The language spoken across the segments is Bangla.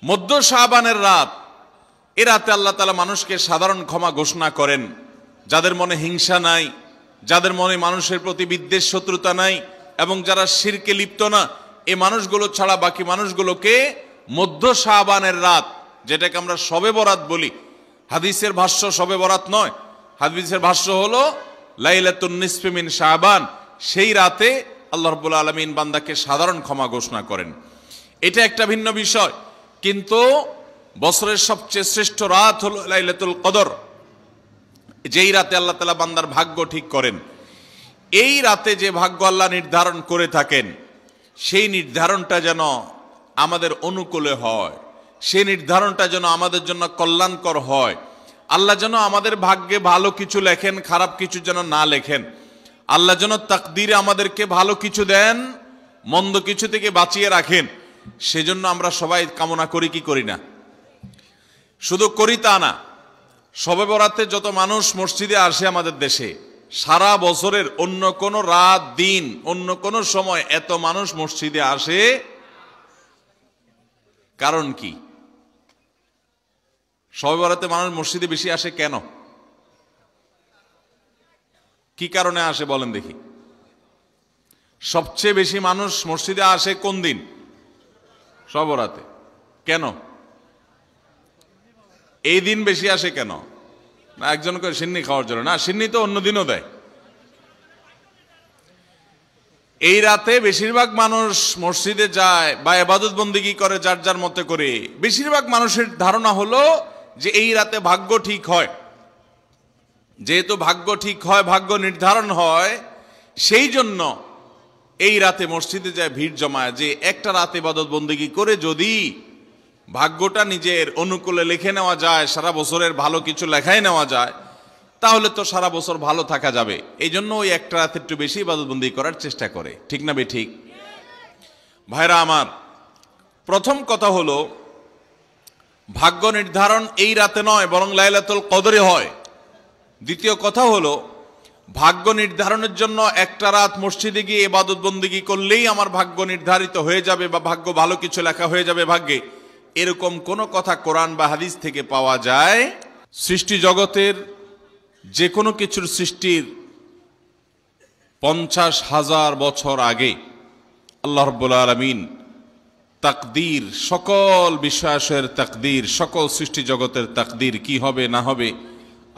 মধ্য শাবানের রাত, এ রাতে আল্লাহ তাআলা মানুষকে সাধারণ ক্ষমা ঘোষণা করেন। যাদের মনে হিংসা নাই, যাদের মনে মানুষের প্রতি বিদ্বেষ শত্রুতা নাই, এবং যারা শিরকে লিপ্ত না, এই মানুষগুলো ছাড়া বাকি মানুষগুলোকে মধ্য শাবানের রাত, যেটাকে আমরা শবে বরাত বলি, হাদিসের ভাষ্য শবে বরাত নয়, হাদিসের ভাষ্য হলো লাইলাতুন নিসফি মিন শাবান, সেই রাতে আল্লাহ রাব্বুল আলামিন বান্দাকে সাধারণ ক্ষমা ঘোষণা করেন। এটা একটা ভিন্ন বিষয়। কিন্তু বছরের সবচেয়ে শ্রেষ্ঠ রাত হলো লাইলাতুল কদর, যেই রাতে আল্লাহ তাআলা বান্দার ভাগ্য ঠিক করেন। এই রাতে যে ভাগ্য আল্লাহ নির্ধারণ করে থাকেন, সেই নির্ধারণটা যেন আমাদের অনুকূলে হয়, সেই নির্ধারণটা যেন আমাদের জন্য কল্যাণকর হয়। আল্লাহ যেন আমাদের ভাগ্যে ভালো কিছু লেখেন, খারাপ কিছু যেন না লেখেন। আল্লাহ যেন তাকদীরে আমাদেরকে ভালো কিছু দেন, মন্দ কিছু থেকে বাঁচিয়ে রাখেন। সেজন্য আমরা সবাই কামনা করি কি করি না? শুধু করি তা না, শবে বরাতে যত মানুষ মসজিদে আসে আমাদের দেশে, সারা বছরের অন্য কোনো রাত দিন অন্য কোনো সময় এত মানুষ মসজিদে আসে, কারণ কি? শবে বরাতে মানুষ মসজিদে বেশি আসে কেন? কি কারণে আসে বলেন দেখি? সবচেয়ে বেশি মানুষ মসজিদে আসে কোন দিন? শবে বরাতে। কেন এই দিন বেশি আসে কেন? না একজন করে সিন্নি খাওয়ার জন্য? না, সিন্নি তো অন্য দিনও দেয়। এই রাতে বেশিরভাগ মানুষ মসজিদে যায় বা ইবাদত বন্দেগী করে যার যার মতে করে। বেশিরভাগ মানুষের ধারণা হলো যে এই রাতে ভাগ্য ঠিক হয়। যেহেতু ভাগ্য ঠিক হয়, ভাগ্য নির্ধারণ হয়, সেই জন্য এই রাতে মসজিদে যায়, ভিড় জমায়, যে একটা রাতে ইবাদত বন্দেগী করে যদি ভাগ্যটা নিজের অনুকূলে লিখে নেওয়া যায়, সারা বছরের ভালো কিছু লেখাই নেওয়া যায়, তাহলে তো সারা বছর ভালো থাকা যাবে। এই জন্য ওই একটা রাতে একটু বেশি ইবাদতবন্দি করার চেষ্টা করে। ঠিক না বে ঠিক? ভাইরা আমার, প্রথম কথা হলো ভাগ্য নির্ধারণ এই রাতে নয়, বরং লাইলাতুল কদরে হয়। দ্বিতীয় কথা হলো ভাগ্য নির্ধারণের জন্য একটা রাত মসজিদে গিয়ে ইবাদত বন্দেগী করলেই আমার ভাগ্য নির্ধারিত হয়ে যাবে বা ভাগ্য ভালো কিছু লেখা হয়ে যাবে ভাগ্যে, এরকম কোনো কথা কোরআন বা হাদিস থেকে পাওয়া যায়? সৃষ্টি জগতের যে কোনো কিছুর সৃষ্টির 50,000 বছর আগে আল্লাহ রাব্বুল আলামিন তাকদীর, সকল বিষয়াশয়ের তাকদীর, সকল সৃষ্টি জগতের তাকদীর কি হবে না হবে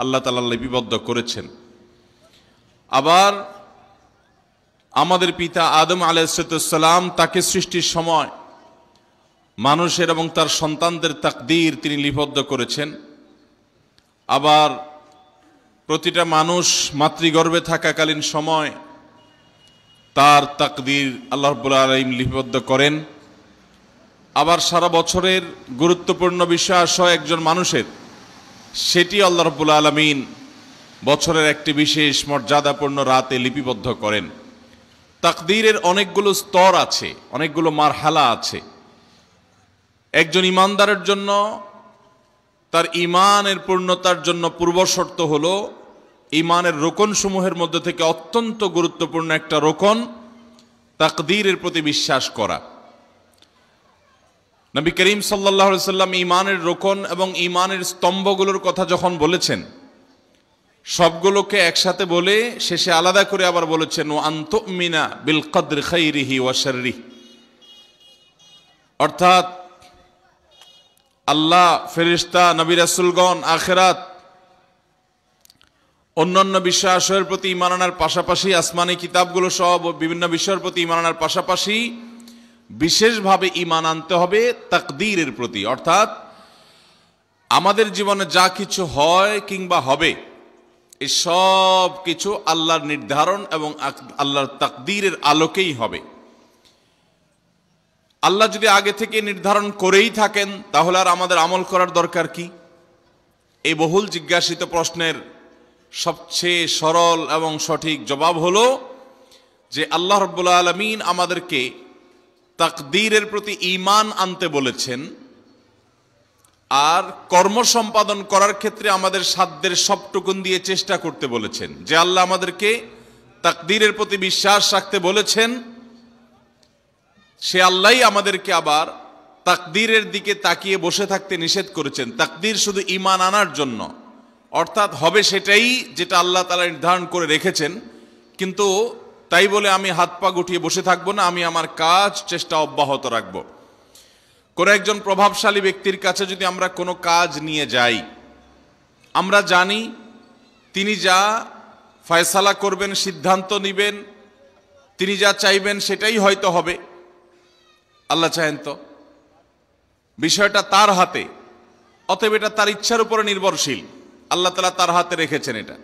আল্লাহ তাআলা লিপিবদ্ধ করেছেন। আবার আমাদের পিতা আদম আলাইহিস সালাম, তাকে সৃষ্টির সময় মানুষের এবং তার সন্তানদের তাকদীর তিনি লিপিবদ্ধ করেছেন। আবার প্রতিটা মানুষ মাতৃগর্ভে থাকাকালীন সময় তার তাকদীর আল্লাহ রাব্বুল আলামিন লিপিবদ্ধ করেন। আবার সারা বছরের গুরুত্বপূর্ণ বিষয় একজন মানুষের, সেটি আল্লাহ রাব্বুল আলামিন বছরের একটি বিশেষ মর্যাদাপূর্ণ রাতে লিপিবদ্ধ করেন। তাকদীরের অনেকগুলো স্তর আছে, অনেকগুলো মারহালা আছে। একজন ইমানদারের জন্য তার ইমানের পূর্ণতার জন্য পূর্বশর্ত হলো ইমানের রোকন সমূহের মধ্যে থেকে অত্যন্ত গুরুত্বপূর্ণ একটা রোকন তাকদীরের প্রতি বিশ্বাস করা। নবী করিম সাল্লাল্লাহু আলাইহি সাল্লাম ইমানের রোকন এবং ইমানের স্তম্ভগুলোর কথা যখন বলেছেন, সবগুলোকে একসাথে বলে শেষে আলাদা করে আবার বলেছেন ওয়া আন তুমিনা বিল কদরি খাইরিহি ওয়া শাররিহি, অর্থাৎ আল্লাহ, ফেরেশতা, নবী রাসূলগণ, আখিরাত, অন্যান্য বিষয়াশয়ের প্রতি ঈমান আনার পাশাপাশি, আসমানি কিতাবগুলো সব বিভিন্ন বিষয়ের প্রতি ঈমান আনার পাশাপাশি বিশেষভাবে ঈমান আনতে হবে তাকদীরের প্রতি। অর্থাৎ আমাদের জীবনে যা কিছু হয় কিংবা হবে, এই সব কিছু আল্লাহর নির্ধারণ এবং আল্লাহর তাকদীরের আলোকেই হবে। আল্লাহ যদি আগে থেকে নির্ধারণ করেই থাকেন, তাহলে আর আমাদের আমল করার দরকার কি? এই বহুল জিজ্ঞাসিত প্রশ্নের সবচেয়ে সরল এবং সঠিক জবাব হলো যে আল্লাহ রাব্বুল আলামিন আমাদেরকে তাকদীরের প্রতি ঈমান আনতে বলেছেন, আর কর্ম সম্পাদন করার ক্ষেত্রে আমাদের সাধ্যের সবটুকুন দিয়ে চেষ্টা করতে বলেছেন। যে আল্লাহ আমাদেরকে তাকদীরের প্রতি বিশ্বাস রাখতে বলেছেন, সে আল্লাহই আমাদেরকে আবার তাকদীরের দিকে তাকিয়ে বসে থাকতে নিষেধ করেছেন। তাকদীর শুধু ঈমান আনার জন্য, অর্থাৎ হবে সেটাই যেটা আল্লাহ তাআলা নির্ধারণ করে রেখেছেন, কিন্তু তাই বলে আমি হাত পা গুটিয়ে বসে থাকবো না, আমি আমার কাজ চেষ্টা অব্যাহত রাখবো। কোন একজন প্রভাবশালী ব্যক্তির কাছে যদি আমরা কোনো কাজ নিয়ে যাই, আমরা জানি তিনি যা ফয়সালা করবেন, সিদ্ধান্ত নেবেন, তিনি যা চাইবেন সেটাই হয়তো হবে। আল্লাহ চাহেন তো, বিষয়টা তার হাতে, অতএব এটা তার ইচ্ছার উপরে নির্ভরশীল। আল্লাহ তাআলা তার হাতে রেখেছেন এটা,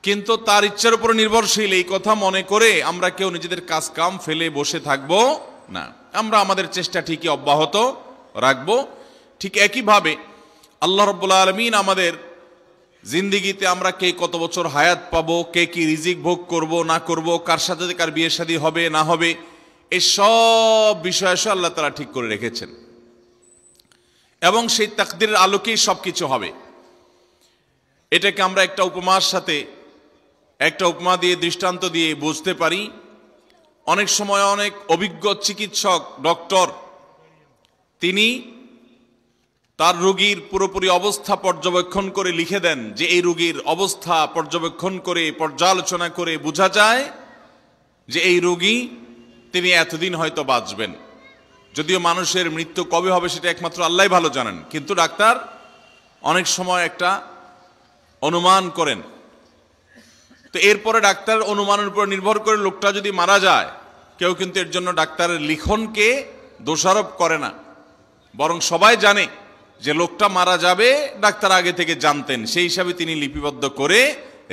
কিন্তু তার ইচ্ছার উপর নির্ভরশীল এই কথা মনে করে আমরা কেউ নিজেদের কাজ কাম ফেলে বসে থাকবো না, আমরা আমাদের চেষ্টা ঠিকই অব্যাহত রাখবো। ঠিক একইভাবে আল্লাহ রাব্বুল আলামিন আমাদের জিন্দিগিতে আমরা কে কত বছর হায়াত পাবো, কে কি রিজিক ভোগ করব না করব, কার সাথে কার বিয়ে শাদী হবে না হবে, এই সব বিষয় আল্লাহ তাআলা ঠিক করে রেখেছেন এবং সেই তাকদীরের আলোকেই সবকিছু হবে। এটাকে আমরা একটা উপমার সাথে, একটা উপমা দিয়ে, দৃষ্টান্ত দিয়ে বুঝতে পারি। অনেক সময় অনেক অভিজ্ঞ চিকিৎসক, ডক্টর, তিনি তার রোগীর পুরোপুরি অবস্থা পর্যবেক্ষণ করে লিখে দেন যে এই রোগীর অবস্থা পর্যবেক্ষণ করে, পর্যালোচনা করে বোঝা যায় যে এই রোগী তিনি এতদিন হয়তো বাঁচবেন। যদিও মানুষের মৃত্যু কবে হবে সেটা একমাত্র আল্লাহই ভালো জানেন, কিন্তু ডাক্তার অনেক সময় একটা অনুমান করেন। তো এরপরে ডাক্তার অনুমানের উপর নির্ভর করে লোকটা যদি মারা যায়, কেউ কিন্তু এর জন্য ডাক্তারের লিখনকে দোষারোপ করে না, বরং সবাই জানে যে লোকটা মারা যাবে, ডাক্তার আগে থেকে জানতেন, সেই হিসাবে তিনি লিপিবদ্ধ করে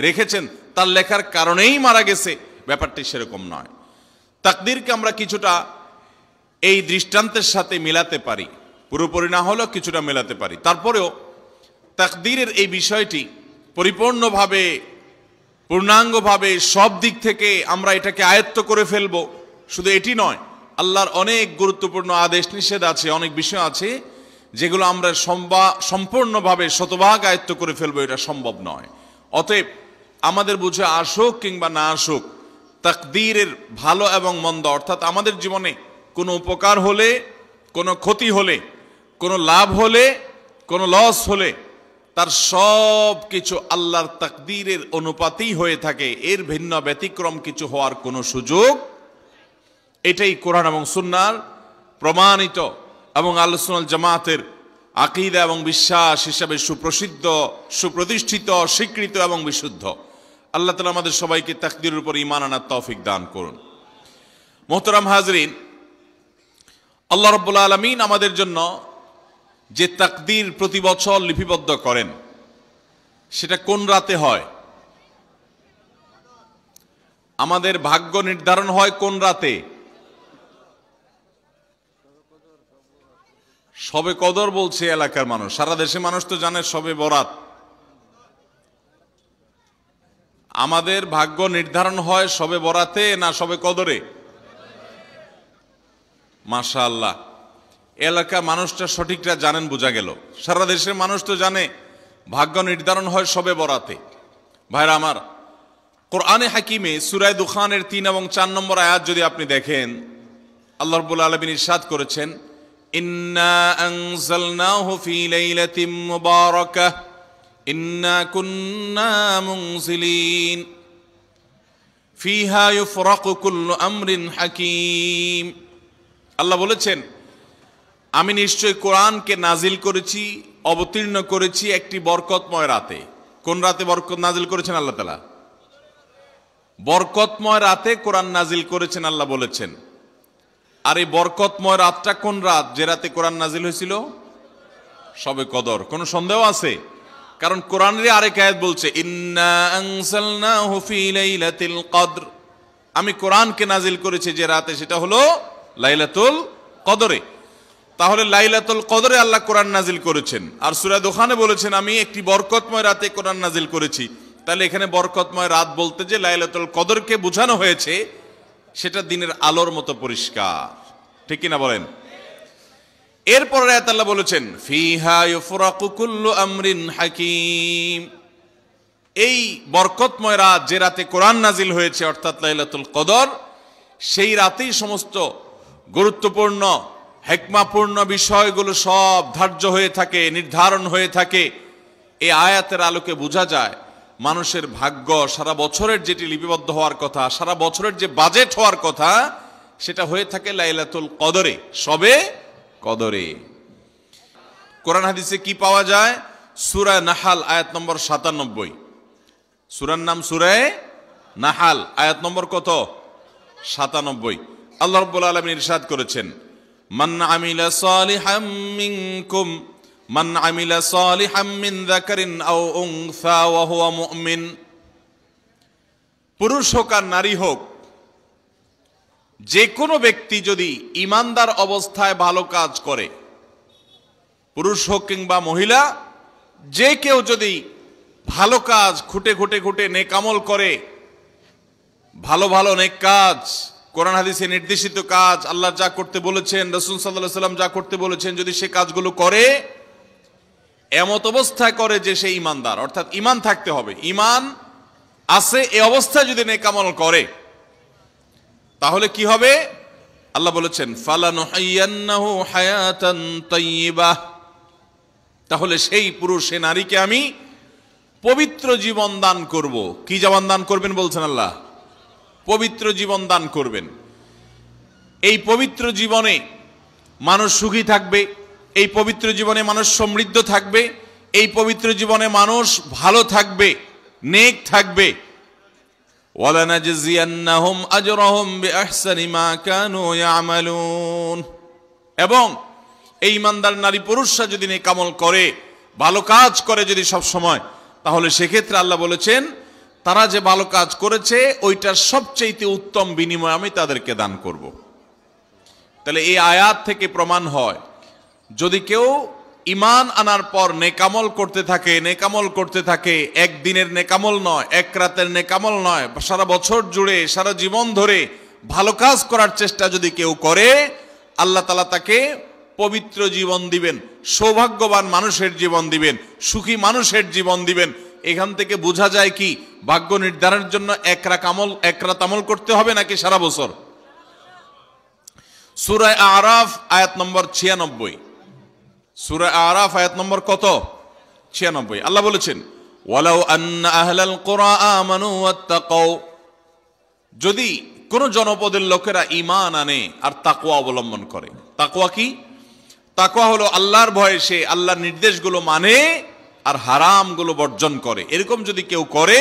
রেখেছেন, তার লেখার কারণেই মারা গেছে। ব্যাপারটি সেরকম নয়। তাকদীরকে আমরা কিছুটা এই দৃষ্টান্তের সাথে মিলাতে পারি, পুরোপুরি না হলেও কিছুটা মেলাতে পারি। তারপরেও তাকদীরের এই বিষয়টি পরিপূর্ণভাবে, পূর্ণাঙ্গভাবে সব দিক থেকে আমরা এটাকে আয়ত্ত করে ফেলবো, শুধু এটি নয়, আল্লাহর অনেক গুরুত্বপূর্ণ আদেশ নিষেধ আছে, অনেক বিষয় আছে যেগুলো আমরা সম্পূর্ণভাবে শতভাগ আয়ত্ত করে ফেলবো, এটা সম্ভব নয়। অতএব আমাদের বুঝে আসুক কিংবা না আসুক, তাকদীরের ভালো এবং মন্দ, অর্থাৎ আমাদের জীবনে কোনো উপকার হলে, কোনো ক্ষতি হলে, কোনো লাভ হলে, কোনো লস হলে, তার সব কিছু আল্লাহর তাকদীরের অনুপাতেই হয়ে থাকে, এর ভিন্ন ব্যতিক্রম কিছু হওয়ার কোনো সুযোগ। এটাই কোরআন এবং সুন্নাহর প্রমাণিত এবং আহলে সুন্নাত জামাতের আকীদা এবং বিশ্বাস হিসাবে সুপ্রসিদ্ধ, সুপ্রতিষ্ঠিত, স্বীকৃত এবং বিশুদ্ধ। আল্লাহ তাআলা আমাদের সবাইকে তাকদীরের উপর ঈমান আনার তৌফিক দান করুন। মুহতারাম হাজরিন, আল্লাহ রাব্বুল আলামিন আমাদের জন্য যে তাকদীর প্রতি বছর লিপিবদ্ধ করেন, সেটা কোন রাতে হয়? আমাদের ভাগ্য নির্ধারণ হয় কোন রাতে? শবে কদর বলছে এলাকার মানুষ, সারা দেশের মানুষ তো জানে শবে বরাত। আমাদের ভাগ্য নির্ধারণ হয় শবে বরাতে না শবে কদরে? মাশাআল্লাহ, এলাকার মানুষটা সঠিকটা জানেন, বোঝা গেল। সারা দেশের মানুষ তো জানে ভাগ্য নির্ধারণ হয় শবে বরাতে। ভাইরা আমার, কোরআনে হাকিমে সূরা দুখানের 3 এবং 4 নম্বর আয়াত যদি আপনি দেখেন, আল্লাহ রাব্বুল আলামিন ইরশাদ করেছেন, ইন্না আনজালনাহু ফি লাইলাতিন মুবারাকাহ ইন্না কুন্না মুনজিলিন ফিহা ইউফরাকু কুল্লু আমরিন হাকিম। আল্লাহ বলেছেন, আমি নিশ্চয় কোরআনকে নাজিল করেছি, অবতীর্ণ করেছি একটি বরকতময় রাতে। কোন রাতে বরকত নাজিল করেছেন আল্লাহ তাআলা? বরকতময় রাতে কোরআন নাজিল করেছেন আল্লাহ বলেছেন। আর এই বরকতময় রাতটা কোন রাত? যে রাতে কোরআন নাজিল হয়েছিল শবে কদর। কোনো সন্দেহ আছে? কারণ কোরআনের আরেক আয়াত বলছে, ইন্না আনজালনাহু ফি লাইলাতিল কদর, আমি কোরআনকে নাজিল করেছি যে রাতে, সেটা হলো লাইলাতুল কদরে। তাহলে লাইলাতুল কদরে আল্লাহ কোরআন নাজিল করেছেন, আর সূরা দুখানে বলেছেন আমি একটি বরকতময় রাতে কোরআন নাজিল করেছি। তাহলে এখানে বরকতময় রাত বলতে যে লাইলাতুল কদরকে বোঝানো হয়েছে, সেটা দিনের আলোর মতো পরিষ্কার, ঠিক কিনা বলেন? এরপরে আয়াত আল্লাহ বলেছেন, ফিহা ইউফরাকু কুল্লু আমরিন হাকিম, এই বরকতময় রাত যে রাতে কোরআন নাজিল হয়েছে অর্থাৎ লাইলাতুল কদর, সেই রাতেই সমস্ত গুরুত্বপূর্ণ হিকমাপূর্ণ বিষয়গুলো সব ধার্য হয়ে থাকে, নির্ধারণ হয়ে থাকে। এই আয়াতের আলোকে বোঝা যায় মানুষের ভাগ্য সারা বছরের যেটি লিপিবদ্ধ হওয়ার কথা, সারা বছরের যে বাজেট হওয়ার কথা, সেটা হয়ে থাকে লাইলাতুল কদরে, শবে কদরে। কোরআন হাদিসে কি পাওয়া যায়? সূরা নাহাল আয়াত নম্বর 97। সূরার নাম সূরা নাহাল, আয়াত নম্বর কত? 97। আল্লাহ রাব্বুল আলামিন ইরশাদ করেছেন, মান আমিলা সালিহাম মিনকুম মান আমিলা সালিহাম মিন যাকারিন আও উনসা ওয়া হুয়া মুমিন। পুরুষ হোক আর নারী হোক, যে কোনো ব্যক্তি যদি ঈমানদার অবস্থায় ভালো কাজ করে, পুরুষ হোক কিংবা মহিলা, যে কেউ যদি ভালো কাজ খুঁটে খুঁটে খুঁটে নেক আমল করে, ভালো ভালো নেক কাজ, কোরআন হাদিসে নির্দেশিত কাজ, আল্লাহ যা করতে বলেছেন, রাসূল সাল্লাল্লাহু আলাইহি সাল্লাম যা করতে বলেছেন, যদি সে কাজগুলো করে, এমত অবস্থায় করে যে সে ঈমানদার, অর্থাৎ ঈমান থাকতে হবে, ঈমান আছে এই অবস্থায় যদি নেক আমল করে, তাহলে কি হবে? আল্লাহ বলেছেন, ফালানুহাইয়ান্নাহু হায়াতান তাইয়্যিবাহ, তাহলে সেই পুরুষ সে নারীকে আমি পবিত্র জীবন দান করব। কি জীবন দান করবেন বলছেন আল্লাহ? পবিত্র জীবন দান করবেন। এই পবিত্র জীবনে মানুষ সুখী থাকবে, এই পবিত্র জীবনে মানুষ সমৃদ্ধ থাকবে, এই পবিত্র জীবনে মানুষ ভালো থাকবে, নেক থাকবে। ওয়ালানাজজিয়ান্নাহুম আজরাহুম বিআহসানি মা কানু ইয়ামালুন। এবং এই ঈমানদার নারী পুরুষরা যদি নেক আমল করে, ভালো কাজ করে যদি সব সময়, তাহলে সেক্ষেত্রে আল্লাহ বলেছেন তারা যে ভালো কাজ করেছে ওইটার সবচেয়ে উত্তম বিনিময় আমি তাদেরকে দান করব। তাহলে এই আয়াত থেকে প্রমাণ হয়, যদি কেউ ঈমান আনার পর নেকামল করতে থাকে, নেকামল করতে থাকে, একদিনের নেকামল নয়, এক রাতের নেকামল নয়, সারা বছর জুড়ে সারা জীবন ধরে ভালো কাজ করার চেষ্টা যদি কেউ করে, আল্লাহ তাআলা তাকে পবিত্র জীবন দিবেন, সৌভাগ্যবান মানুষের জীবন দিবেন, সুখী মানুষের জীবন দিবেন। এখান থেকে বোঝা যায় কি ভাগ্য নির্ধারণের জন্য এক রাত আমল করতে হবে নাকি সারা বছর? সূরা আরাফ আয়াত নম্বর 96। সূরা আরাফ আয়াত নম্বর কত? 96। আল্লাহ বলেছেন, ওয়ালাউ আন্না আহলাল কুরা আমানু ওয়াত্তাকাউ, যদি কোন জনপদের লোকেরা ঈমান আনে আর তাকওয়া অবলম্বন করে। তাকওয়া কি? তাকওয়া হলো আল্লাহর ভয়ে সে আল্লাহর নির্দেশগুলো মানে আর হারামগুলো বর্জন করে। এরকম যদি কেউ করে,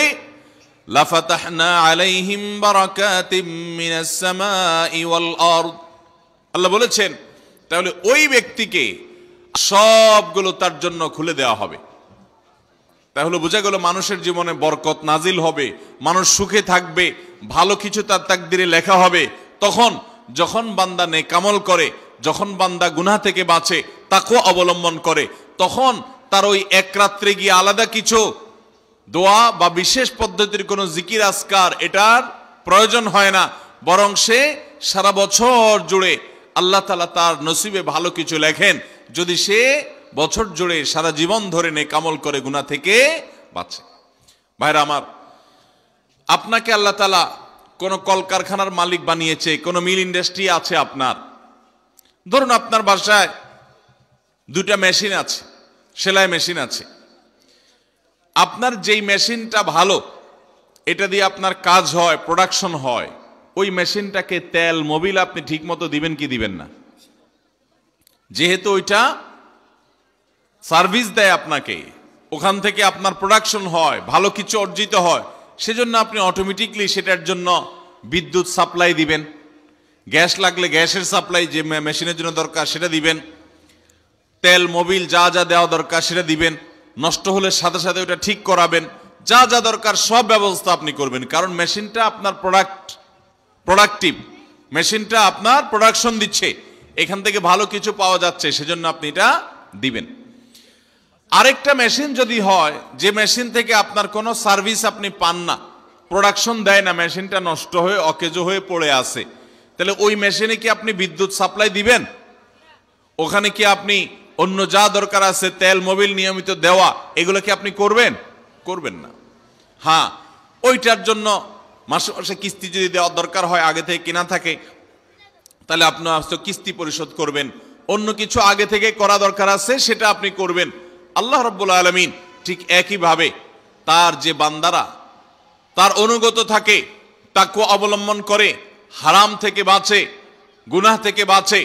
লাফাতাহনা আলাইহিম বারাকাতিম মিনাস সামাই ওয়াল আরদ, আল্লাহ বলেছেন তাহলে ওই ব্যক্তিকে সবগুলো তার জন্য খুলে দেওয়া হবে। তাহলে বোঝা গেল মানুষের জীবনে বরকত নাজিল হবে, মানুষ সুখে থাকবে, ভালো কিছু তার তাকদিরে লেখা হবে। তখন যখন বান্দা নেক আমল করে, যখন বান্দা গুনাহ থেকে বাঁচে, তাকওয়া অবলম্বন করে, তখন তার ওই এক রাত্রে গিয়ে আলাদা কিছু দোয়া বা বিশেষ পদ্ধতির কোনো জিকির আজকার এটার প্রয়োজন হয় না, বরং সে সারা বছর জুড়ে আল্লাহ তাআলা তার নসিবে ভালো কিছু লেখেন, যদি সে বছর জুড়ে সারা জীবন ধরে নেক আমল করে গুনাহ থেকে বাঁচে। ভাইরা আমার, আপনাকে আল্লাহ তাআলা কোনো কলকারখানার মালিক বানিয়েছে, কোনো মিল ইন্ডাস্ট্রি আছে আপনার। ধরুন আপনার বাসায় দুটা মেশিন আছে, সেলাই মেশিন আছে। আপনার যেই মেশিনটা ভালো, এটা দিয়ে আপনার কাজ হয়, প্রোডাকশন হয়, ওই মেশিনটাকে তেল মোবিল আপনি ঠিক মতো দিবেন কি দিবেন না? যেহেতু ওইটা সার্ভিস দেয় আপনাকে, ওখান থেকে আপনার প্রোডাকশন হয়, ভালো কিছু অর্জিত হয়, সেজন্য আপনি অটোমেটিকলি সেটার জন্য বিদ্যুৎ সাপ্লাই দিবেন, গ্যাস লাগলে গ্যাসের সাপ্লাই যে মেশিনের জন্য দরকার সেটা দিবেন, তেল মোবিল যা যা দেওয়া দরকার সেটা দিবেন, নষ্ট হলে সাথে সাথে ওটা ঠিক করাবেন, যা যা দরকার সব ব্যবস্থা আপনি করবেন। কারণ মেশিনটা আপনার প্রোডাক্টিভ, মেশিনটা আপনার প্রোডাকশন দিচ্ছে, এখান থেকে ভালো কিছু পাওয়া যাচ্ছে, সেজন্য আপনি এটা দিবেন। আরেকটা মেশিন যদি হয় যে মেশিন থেকে আপনার কোনো সার্ভিস আপনি পান না, প্রোডাকশন দেয় না, মেশিনটা নষ্ট হয়ে অকেজো হয়ে পড়ে আছে, তাহলে ওই মেশিনে কি আপনি বিদ্যুৎ সাপ্লাই দিবেন? ওখানে কি আপনি অন্য যা দরকার আছে তেল মোবিল নিয়মিত দেওয়া, এগুলো কি আপনি করবেন? করবেন না। হ্যাঁ, ওইটার জন্য মাসে মাসে কিস্তি যদি দেওয়ার দরকার হয়, আগে থেকে কেনা থাকে, তাহলে আপনার কিস্তি পরিশোধ করবেন, অন্য কিছু আগে থেকে করা দরকার আছে, সেটা আপনি করবেন। আল্লাহ রাব্বুল আলামিন ঠিক একইভাবে তার যে বান্দারা তার অনুগত থাকে, তাকওয়া অবলম্বন করে, হারাম থেকে বাঁচে, গুনাহ থেকে বাঁচে,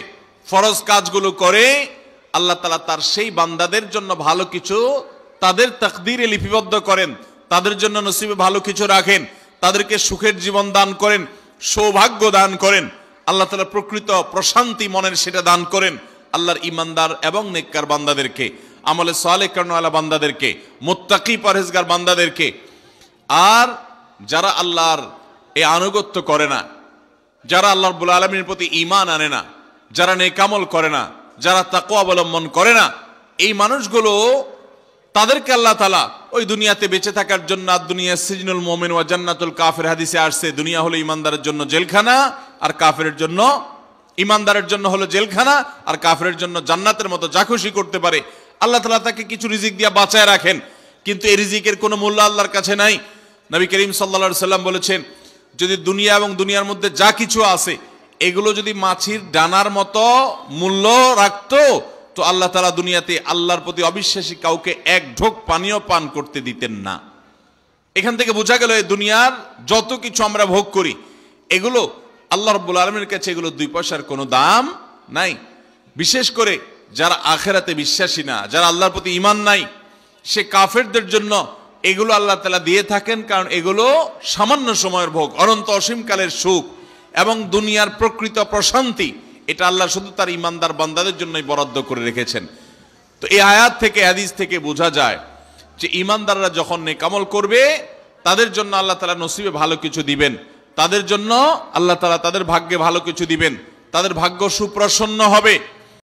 ফরজ কাজগুলো করে, আল্লাহ তাআলা তার সেই বান্দাদের জন্য ভালো কিছু তাদের তাকদীরে লিপিবদ্ধ করেন, তাদের জন্য নসিবে ভালো কিছু রাখেন, তাদেরকে সুখের জীবন দান করেন, সৌভাগ্য দান করেন। আল্লাহ তাআলা প্রকৃত প্রশান্তি মনের সেটা দান করেন আল্লাহর ইমানদার এবং নেককার বান্দাদেরকে, আমলে সালেহ করনেওয়ালা বান্দাদেরকে, মুত্তাকি পরহেজগার বান্দাদেরকে। আর যারা আল্লাহর এই আনুগত্য করে না, যারা আল্লাহ রাব্বুল আলামিনের প্রতি ঈমান আনে না, যারা নেক আমল করে না, যারা তাকওয়া অবলম্বন করে না, এই মানুষগুলো তাদেরকে আল্লাহ তাআলা ওই দুনিয়াতে বেঁচে থাকার জন্য, দুনিয়া সিজনুল মুমিন ওয়া জান্নাতুল কাফির হাদিসে আসছে, দুনিয়া হলো ইমানদারের জন্য জেলখানা আর কাফেরের জন্য, ইমানদারের জন্য হলো জেলখানা আর কাফেরের জন্য জান্নাতের মতো যা খুশি করতে পারে। আল্লাহ তাআলা তাকে কিছু রিজিক দিয়ে বাঁচায় রাখেন, কিন্তু এই রিজিকের কোনো মূল্য আল্লাহর কাছে নাই। নবী করিম সাল্লাল্লাহু আলাইহি সাল্লাম বলেছেন, যদি দুনিয়া এবং দুনিয়ার মধ্যে যা কিছু আছে এগুলো যদি মাছির ডানার মতো মূল্য রাখতো, তো আল্লাহ তাআলা দুনিয়াতে আল্লাহর প্রতি অবিশ্বাসী কাউকে এক ঢোক পানিও পান করতে দিতেন না। এখান থেকে বোঝা গেল এই দুনিয়ার যত কিছু আমরা ভোগ করি এগুলো আল্লাহ রাব্বুল আলামিনের কাছে এগুলো 2 পয়সার কোনো দাম নাই। বিশেষ করে যারা আখিরাতে বিশ্বাসী না, যারা আল্লাহর প্রতি ঈমান নাই, সে কাফেরদের জন্য এগুলো আল্লাহ তাআলা দিয়ে থাকেন, কারণ এগুলো সামান্য সময়ের ভোগ, অনন্ত অসীমকালের সুখ এবং দুনিয়ার প্রকৃত প্রশান্তি, এটা আল্লাহ শুধু তার ঈমানদার বান্দাদের জন্যই বরাদ্দ করে রেখেছেন। তো এই আয়াত থেকে, হাদিস থেকে বোঝা যায় যে ঈমানদাররা যখন নেক আমল করবে তাদের জন্য আল্লাহ তাআলা নসিবে ভালো কিছু দিবেন, তাদের জন্য আল্লাহ তাআলা তাদের ভাগ্যে ভালো কিছু দিবেন, তাদের ভাগ্য সুপ্রসন্ন হবে।